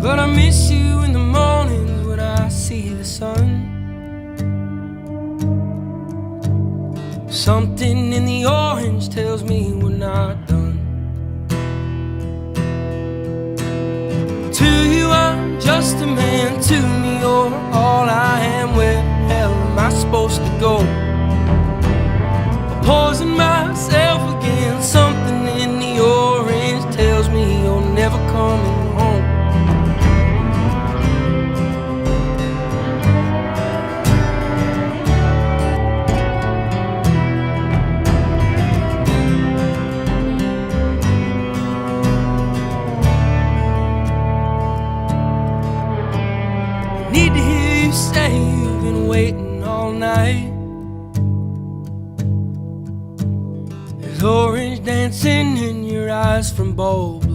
But I miss you in the mornings when I see the sun. Something in the orange tells me we're not done. To you I'm just a man, to me you're all I am. Where the hell am I supposed to go? I poison myself again. Something in the orange tells me you're never coming home. Need to hear you say you've been waiting all night. There's orange dancing in your eyes from bulb